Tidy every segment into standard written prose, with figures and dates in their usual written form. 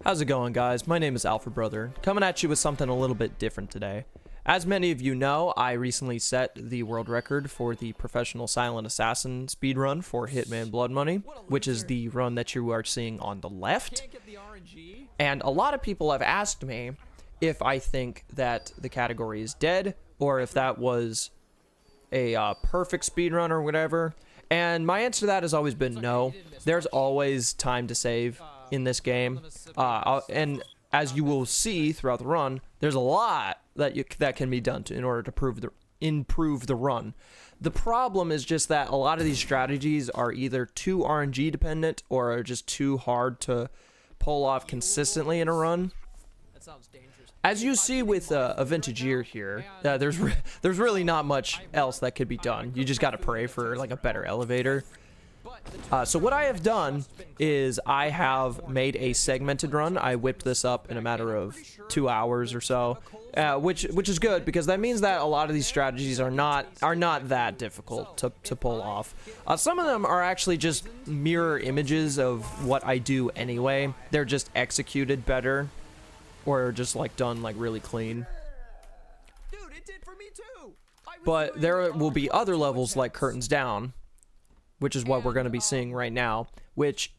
How's it going, guys? My name is Alpha Brother, coming at you with something a little bit different today. As many of you know, I recently set the world record for the Professional Silent Assassin speedrun for Hitman Blood Money, which is the run that you are seeing on the left. And a lot of people have asked me if I think that the category is dead, or if that was a perfect speedrun or whatever. And my answer to that has always been no. There's always time to save in this game, and as you will see throughout the run, there's a lot that can be done in order to improve the run. The problem is just that a lot of these strategies are either too RNG dependent or are just too hard to pull off consistently in a run. As you see with a vintage year here, there's really not much else that could be done. You just got to pray for like a better elevator. So what I have done is I have made a segmented run. I whipped this up in a matter of 2 hours or so, which is good because that means that a lot of these strategies are not that difficult to pull off. Some of them are actually just mirror images of what I do anyway. They're just executed better, or just like done like really clean. But there will be other levels like Curtains Down, which is what we're going to be seeing right now, which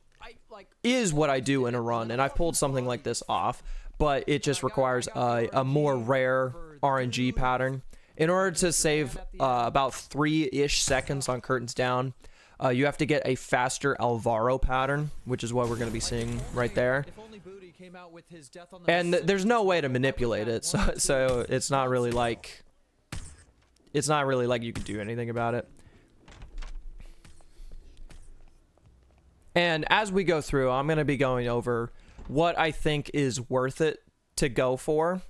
is what I do in a run, and I've pulled something like this off, but it just requires a more rare RNG pattern. In order to save about 3-ish seconds on Curtains Down, you have to get a faster Alvaro pattern, which is what we're going to be seeing right there. And there's no way to manipulate it, so it's not really like you can do anything about it. And as we go through, I'm going to be going over what I think is worth it to go for.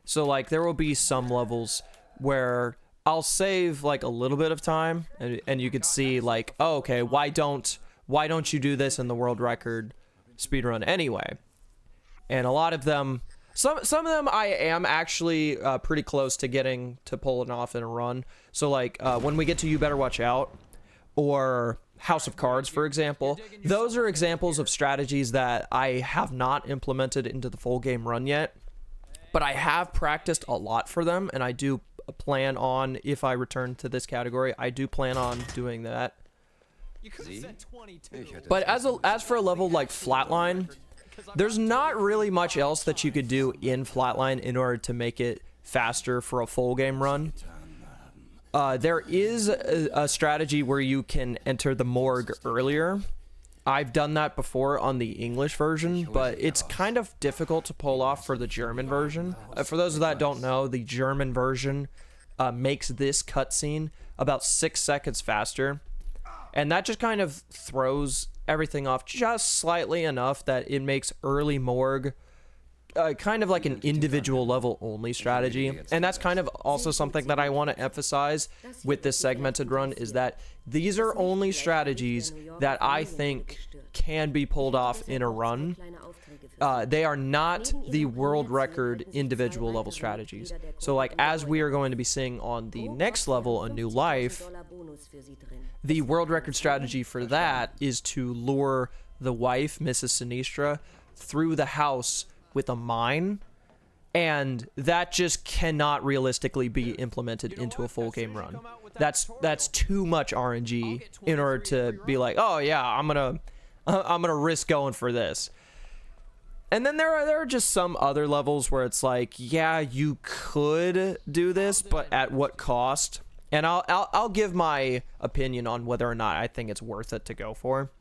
So like there will be some levels where I'll save like a little bit of time, and you could see like, oh, okay, why don't you do this in the world record speedrun anyway? And a lot of them, some of them I am actually pretty close to getting to pulling off in a run. So like when we get to You Better Watch Out, or House of Cards, for example, those are examples of strategies that I have not implemented into the full game run yet, but I have practiced a lot for them, and I do plan on, if I return to this category, I do plan on doing that. But as for a level like Flatline, there's not really much else that you could do in Flatline in order to make it faster for a full game run. There is a strategy where you can enter the morgue earlier. I've done that before on the English version, but it's kind of difficult to pull off for the German version. For those that don't know, the German version makes this cutscene about 6 seconds faster. And that just kind of throws everything off just slightly enough that it makes early morgue kind of like an individual level only strategy. And that's kind of also something that I want to emphasize with this segmented run, is that these are only strategies that I think can be pulled off in a run. They are not the world record individual level strategies. So like as we are going to be seeing on the next level, A New Life, the world record strategy for that is to lure the wife, Mrs. Sinistra, through the house with a mine, and that just cannot realistically be implemented into a full game run. That's too much RNG in order to be like, oh yeah, I'm gonna risk going for this. And then there are just some other levels where it's like, yeah, you could do this, but at what cost? And I'll give my opinion on whether or not I think it's worth it to go for.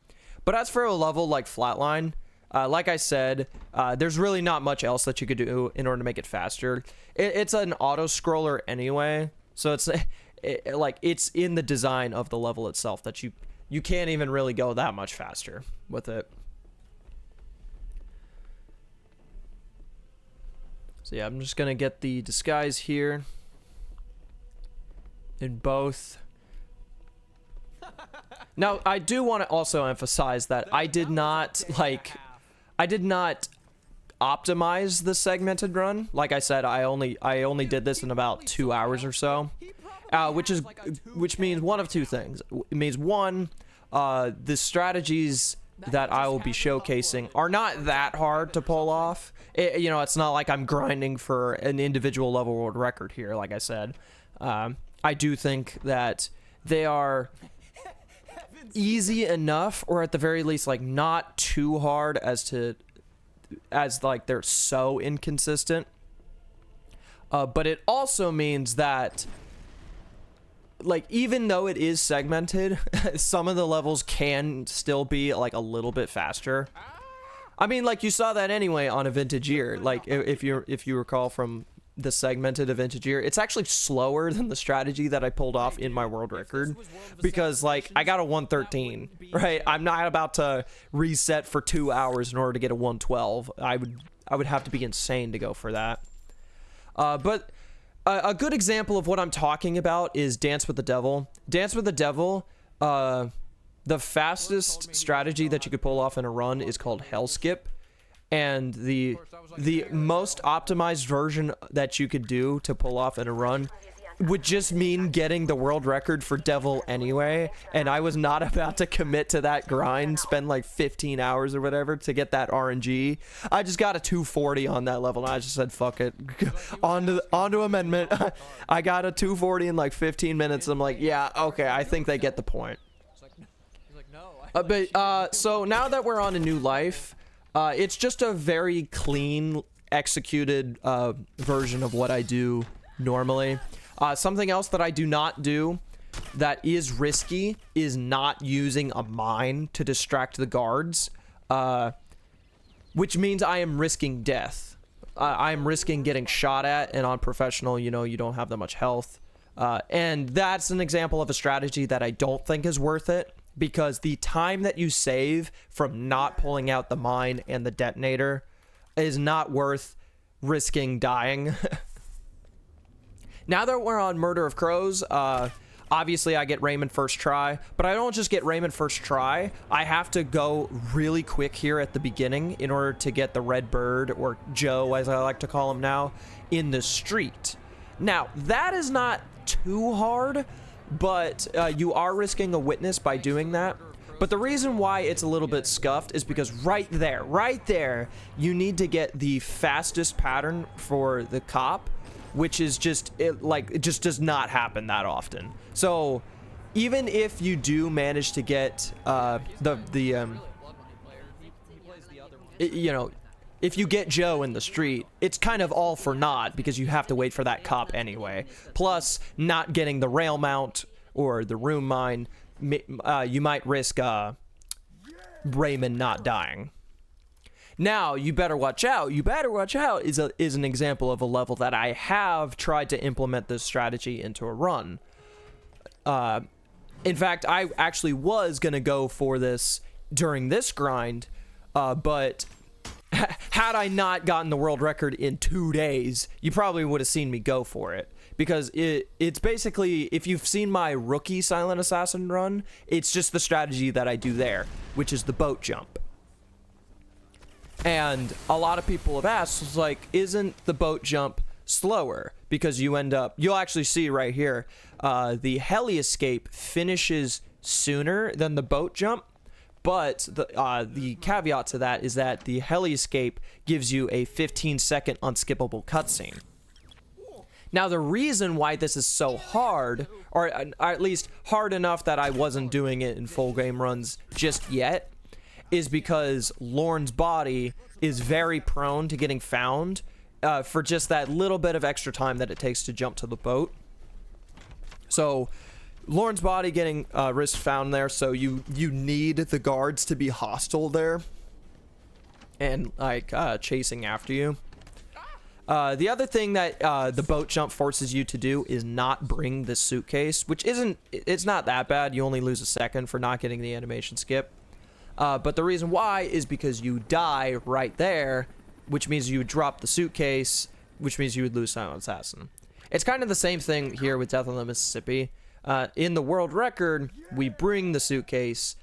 But as for a level like Flatline, like I said, there's really not much else that you could do in order to make it faster. It's an auto scroller anyway, so it's like it's in the design of the level itself that you can't even really go that much faster with it. So yeah, I'm just gonna get the disguise here in both. Now I do want to also emphasize that I did not optimize the segmented run. Like I said, I only did this in about 2 hours or so, which means one of two things. It means one, the strategies that I will be showcasing are not that hard to pull off. You know, it's not like I'm grinding for an individual level world record here, like I said. I do think that they are easy enough, or at the very least, like, not too hard as like they're so inconsistent. But it also means that, like, even though it is segmented, some of the levels can still be like a little bit faster. I mean, like, you saw that anyway on a vintage year. Like, if you recall from the segmented vintage year, it's actually slower than the strategy that I pulled off in my world record, because, like, I got a 113, right? I'm not about to reset for 2 hours in order to get a 112. I would have to be insane to go for that. But a good example of what I'm talking about is Dance with the Devil. Dance with the Devil, the fastest strategy that you could pull off in a run is called Hell Skip. And the most optimized version that you could do to pull off in a run would just mean getting the world record for Devil anyway. And I was not about to commit to that grind, spend like 15 hours or whatever to get that RNG. I just got a 240 on that level, and I just said, fuck it. on to amendment. I got a 240 in like 15 minutes. I'm like, yeah, okay, I think they get the point. So now that we're on a new life, it's just a very clean, executed version of what I do normally. Something else that I do not do that is risky is not using a mine to distract the guards, which means I am risking death. I am risking getting shot at, and on professional, you know, you don't have that much health. And that's an example of a strategy that I don't think is worth it, because the time that you save from not pulling out the mine and the detonator is not worth risking dying. Now that we're on Murder of Crows, obviously I get Raymond first try, but I don't just get Raymond first try. I have to go really quick here at the beginning in order to get the Red Bird, or Joe as I like to call him now, in the street. Now, that is not too hard, but you are risking a witness by doing that. But the reason why it's a little bit scuffed is because right there, you need to get the fastest pattern for the cop, which is just, it just does not happen that often. So even if you do manage to get you know, if you get Joe in the street, it's kind of all for naught, because you have to wait for that cop anyway. Plus, not getting the rail mount or the room mine, you might risk Raymond not dying. Now, You Better Watch Out. You Better Watch Out is an example of a level that I have tried to implement this strategy into a run. In fact, I actually was going to go for this during this grind, but had I not gotten the world record in 2 days, you probably would have seen me go for it. Because it's basically, if you've seen my rookie Silent Assassin run, it's just the strategy that I do there, which is the boat jump. And a lot of people have asked, like, isn't the boat jump slower? Because you'll actually see right here, the heli escape finishes sooner than the boat jump. But the caveat to that is that the heli escape gives you a 15-second unskippable cutscene. Now, the reason why this is so hard, or at least hard enough that I wasn't doing it in full game runs just yet, is because Lorne's body is very prone to getting found for just that little bit of extra time that it takes to jump to the boat. So Lorne's body getting risk found there, so you need the guards to be hostile there and like chasing after you. The other thing that the boat jump forces you to do is not bring the suitcase, which it's not that bad. You only lose a second for not getting the animation skip. But the reason why is because you die right there, which means you would drop the suitcase, which means you would lose Silent Assassin. It's kind of the same thing here with Death on the Mississippi. In the world record, we bring the suitcase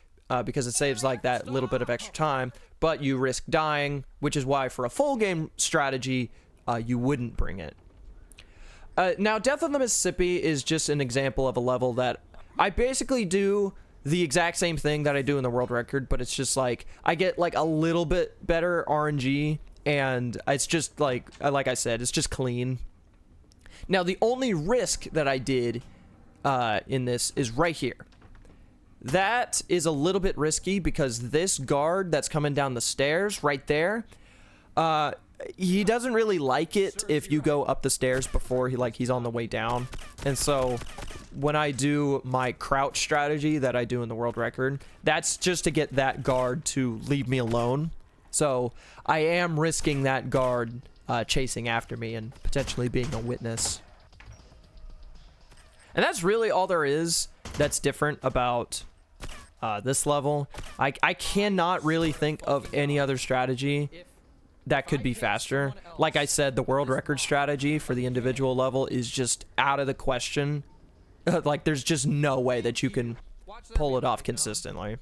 because it saves like that little bit of extra time, but you risk dying, which is why for a full game strategy, you wouldn't bring it. Now, Death on the Mississippi is just an example of a level that I basically do the exact same thing that I do in the world record, but it's just like I get like a little bit better RNG, and it's just like I said, it's just clean. Now the only risk that I did in this is right here. That is a little bit risky because this guard that's coming down the stairs right there, he doesn't really like it if you go up the stairs before he's on the way down. And so when I do my crouch strategy that I do in the world record, that's just to get that guard to leave me alone. So I am risking that guard chasing after me and potentially being a witness. And that's really all there is that's different about this level. I cannot really think of any other strategy that could be faster. Like I said, the world record strategy for the individual level is just out of the question. Like, there's just no way that you can pull it off consistently.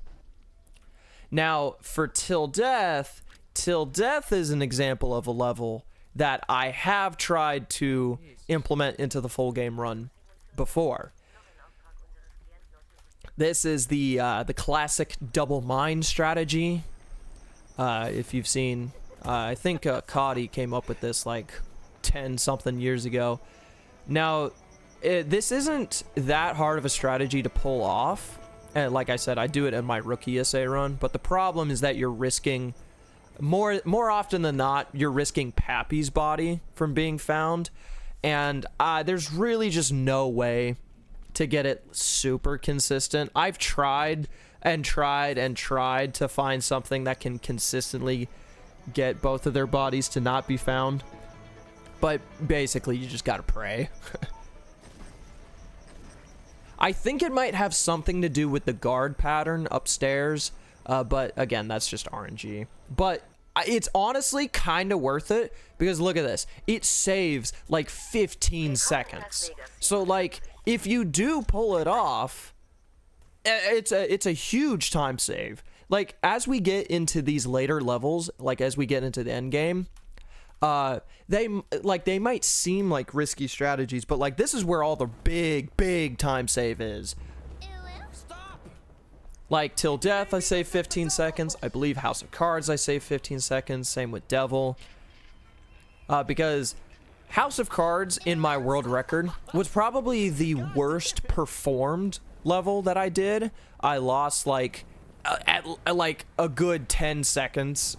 Now, for Till Death is an example of a level that I have tried to implement into the full game run before. This is the classic double mine strategy. If you've seen, I think Cody came up with this like 10 something years ago. Now, this isn't that hard of a strategy to pull off. And like I said, I do it in my rookie essay run, but the problem is that you're risking more often than not, you're risking Pappy's body from being found, and there's really just no way to get it super consistent. I've tried and tried and tried to find something that can consistently get both of their bodies to not be found, but basically you just gotta pray. I think it might have something to do with the guard pattern upstairs, but again, that's just RNG. But it's honestly kind of worth it, because look at this. It saves like 15 seconds. So like, if you do pull it off, it's a huge time save. Like, as we get into these later levels, like as we get into the end game, they might seem like risky strategies, but like this is where all the big time save is. Like Till Death, I save 15 seconds. I believe House of Cards, I save 15 seconds. Same with Devil. Because House of Cards in my world record was probably the worst performed level that I did. I lost like at like a good 10 seconds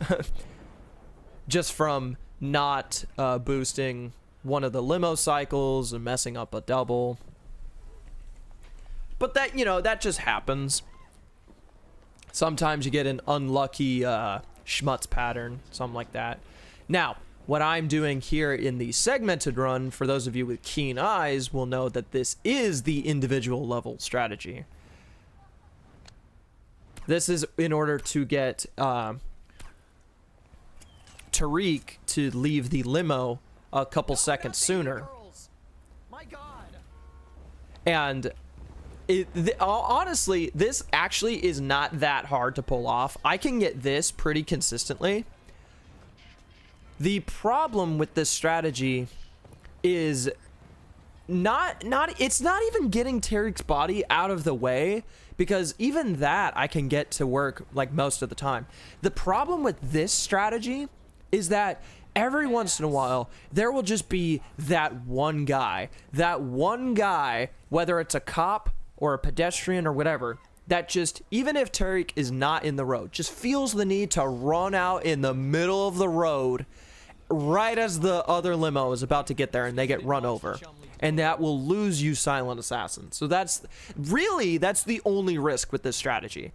just from not boosting one of the limo cycles and messing up a double. But that, you know, that just happens. Sometimes you get an unlucky schmutz pattern, something like that. Now, what I'm doing here in the segmented run, for those of you with keen eyes, will know that this is the individual level strategy. This is in order to get Tariq to leave the limo a couple seconds sooner. And honestly, this actually is not that hard to pull off. I can get this pretty consistently. The problem with this strategy is it's not even getting Tariq's body out of the way, because even that I can get to work like most of the time. The problem with this strategy is that every once in a while there will just be that one guy, whether it's a cop or a pedestrian or whatever, that just, even if Tariq is not in the road, just feels the need to run out in the middle of the road right as the other limo is about to get there, and they get run over. And that will lose you Silent Assassin. So that's the only risk with this strategy.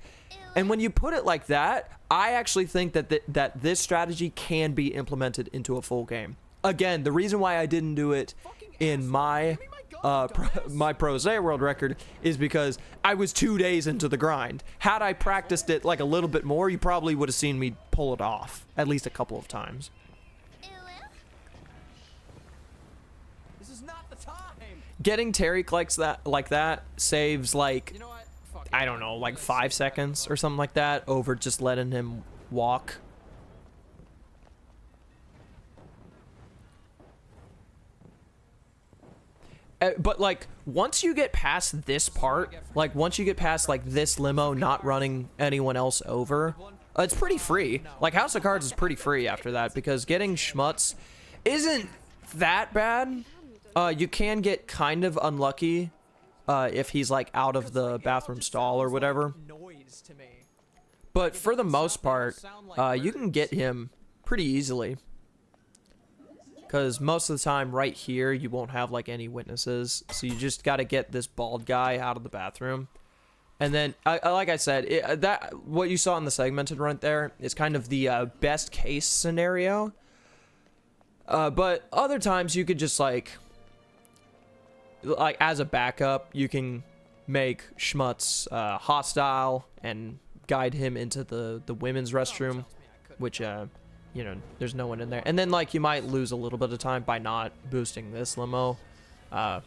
And when you put it like that, I actually think that this strategy can be implemented into a full game. Again, the reason why I didn't do it in my my Pro A world record is because I was 2 days into the grind. Had I practiced it like a little bit more, you probably would have seen me pull it off at least a couple of times. This is not the time. Getting Tariq like that saves like, I don't know, like 5 seconds or something like that over just letting him walk. But like once you get past this part, like once you get past like this limo not running anyone else over, it's pretty free. Like House of Cards is pretty free after that, because getting schmutz isn't that bad. You can get kind of unlucky if he's like out of the bathroom stall or whatever. But for the most part, you can get him pretty easily. Because most of the time right here, you won't have like any witnesses. So you just got to get this bald guy out of the bathroom. And then, like I said, what you saw in the segmented run there is kind of the best case scenario. But other times you could just like as a backup, you can make schmutz hostile and guide him into the women's restroom, which you know, there's no one in there. And then like you might lose a little bit of time by not boosting this limo. But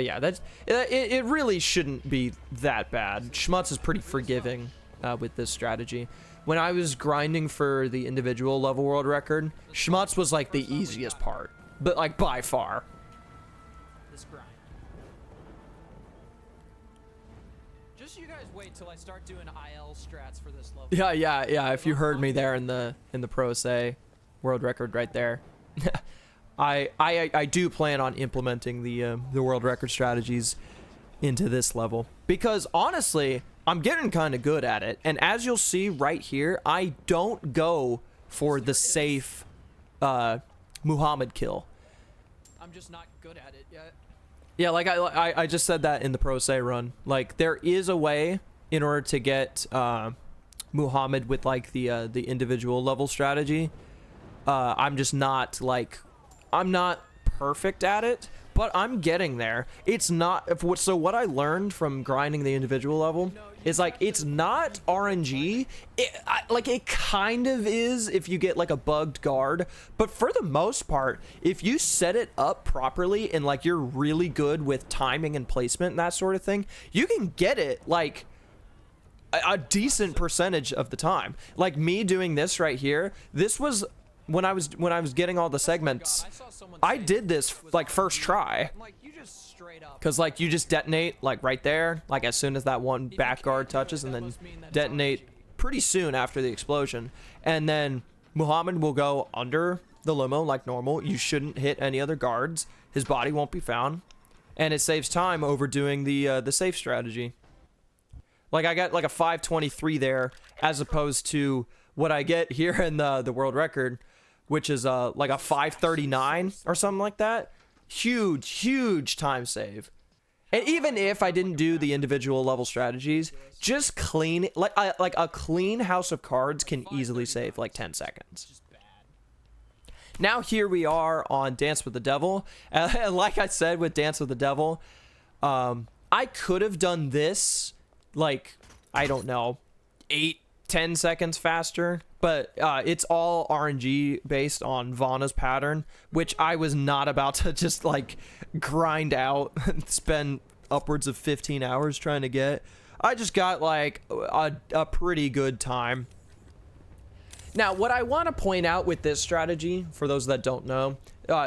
yeah, it really shouldn't be that bad. Schmutz is pretty forgiving with this strategy. When I was grinding for the individual level world record, schmutz was like the easiest part, but like by far. This grind. Just you guys wait till I start doing IL strats for this level. Yeah. If you heard me there in the Pro Say world record right there, I do plan on implementing the world record strategies into this level, because honestly, I'm getting kind of good at it. And as you'll see right here, I don't go for the safe Muhammad kill. I'm just not good at it yet. Yeah, like I just said that in the Pro Say run. Like there is a way in order to get Muhammad with like the individual level strategy. I'm just not like, I'm not perfect at it, but I'm getting there. It's not, so what I learned from grinding the individual level is like, it's not RNG. Like it kind of is if you get like a bugged guard, but for the most part, if you set it up properly and like you're really good with timing and placement and that sort of thing, you can get it like a decent percentage of the time. Like me doing this right here, this was when I was getting all the segments, I did this like first try, because like you just detonate like right there, like as soon as that one back guard touches, and then detonate pretty soon after the explosion, and then Muhammad will go under the limo like normal. You shouldn't hit any other guards, his body won't be found, and it saves time over doing the safe strategy. Like I got like a 523 there, as opposed to what I get here in the world record, which is like a 539 or something like that. Huge time save. And even if I didn't do the individual level strategies, just clean, like a clean House of Cards can easily save like 10 seconds. Now here we are on Dance with the Devil. And like I said with Dance with the Devil, I could have done this like, I don't know, 8-10 seconds faster, but it's all RNG based on Vana's pattern, which I was not about to just like grind out and spend upwards of 15 hours trying to get. I just got like a pretty good time. Now, what I want to point out with this strategy, for those that don't know,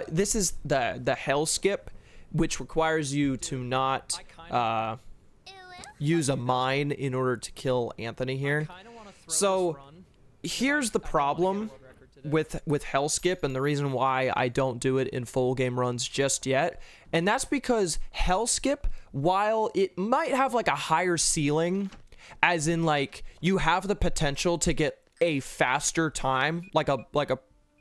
this is the hell skip, which requires you to not use a mine in order to kill Anthony here. So here's the problem with hell skip, and the reason why I don't do it in full game runs just yet, and that's because hell skip, while it might have like a higher ceiling, as in like you have the potential to get a faster time, like a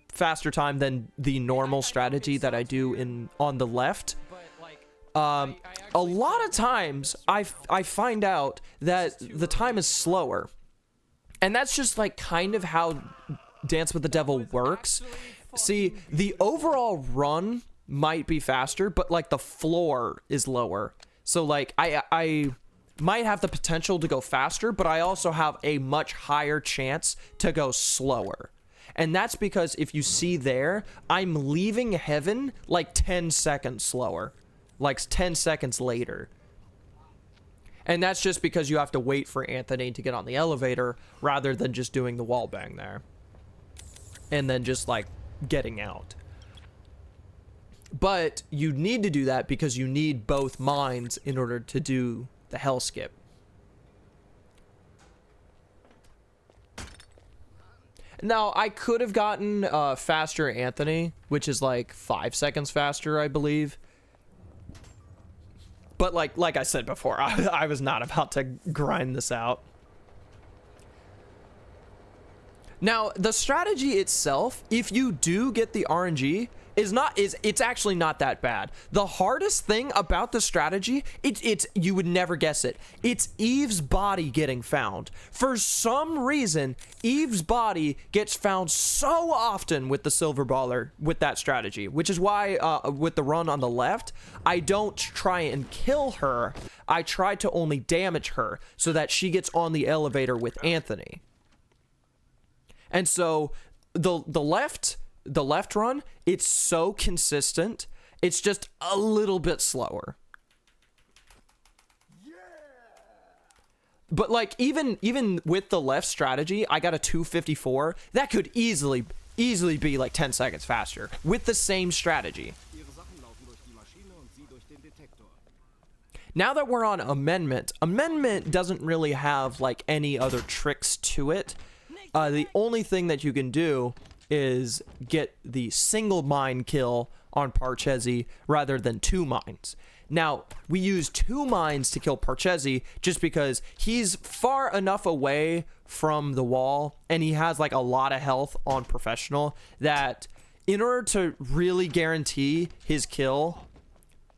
faster time than the normal strategy that I do on the left. A lot of times I find out that the time is slower, and that's just like kind of how Dance with the Devil works. See, the overall run might be faster, but like the floor is lower. So like I might have the potential to go faster, but I also have a much higher chance to go slower. And that's because if you see there, I'm leaving heaven like 10 seconds slower. Like 10 seconds later. And that's just because you have to wait for Anthony to get on the elevator rather than just doing the wall bang there. And then just like getting out. But you need to do that because you need both mines in order to do the hell skip. Now, I could have gotten faster Anthony, which is like 5 seconds faster, I believe. But like I said before, I was not about to grind this out. Now, the strategy itself, if you do get the RNG, it's actually not that bad. The hardest thing about the strategy, it's you would never guess it. It's Eve's body getting found. For some reason, Eve's body gets found so often with the silver baller with that strategy, which is why with the run on the left, I don't try and kill her. I try to only damage her so that she gets on the elevator with Anthony. And so the left run, it's so consistent. It's just a little bit slower. Yeah. But like even with the left strategy, I got a 254. That could easily be like 10 seconds faster with the same strategy. Now that we're on amendment doesn't really have like any other tricks to it. The only thing that you can do is get the single mine kill on Parcheesi rather than 2 mines. Now, we use 2 mines to kill Parcheesi just because he's far enough away from the wall and he has like a lot of health on professional that in order to really guarantee his kill,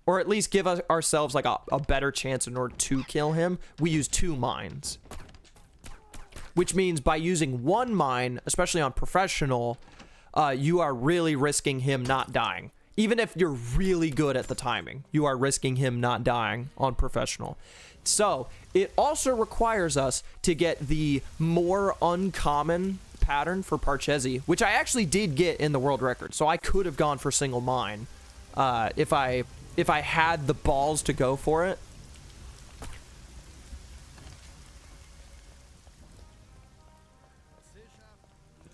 or at least give ourselves like a better chance in order to kill him, we use 2 mines. Which means by using 1 mine, especially on professional, you are really risking him not dying. Even if you're really good at the timing, you are risking him not dying on professional. So it also requires us to get the more uncommon pattern for Parcheesi, which I actually did get in the world record. So I could have gone for single mine if I had the balls to go for it.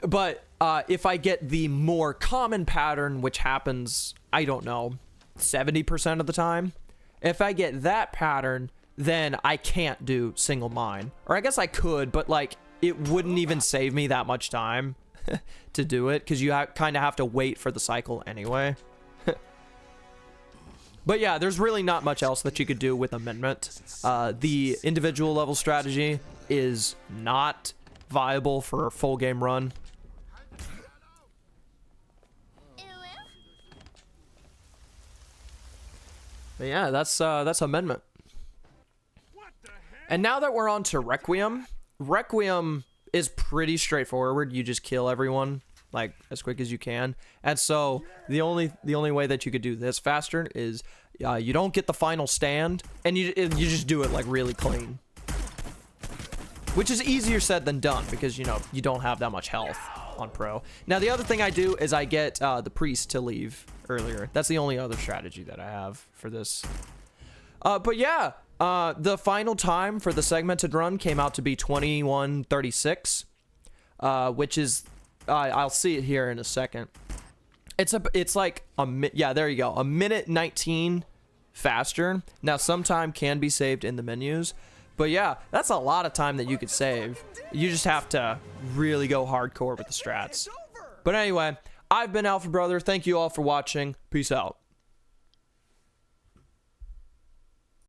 But if I get the more common pattern, which happens, I don't know, 70% of the time, if I get that pattern, then I can't do single mine. Or I guess I could, but like it wouldn't even save me that much time to do it because you kind of have to wait for the cycle anyway. But yeah, there's really not much else that you could do with amendment. The individual level strategy is not viable for a full game run. But yeah, that's amendment. And now that we're on to Requiem, Requiem is pretty straightforward. You just kill everyone like as quick as you can. And so the only way that you could do this faster is you don't get the final stand and you just do it like really clean. Which is easier said than done because, you know, you don't have that much health on pro. Now, the other thing I do is I get the priest to leave earlier. That's the only other strategy that I have for this. But yeah, the final time for the segmented run came out to be 21:36, which is, I'll see it here in a second. It's like yeah, there you go, a minute 19 faster. Now, some time can be saved in the menus. But yeah, that's a lot of time that you could save. You just have to really go hardcore with the strats. But anyway, I've been Alpha Brother. Thank you all for watching. Peace out.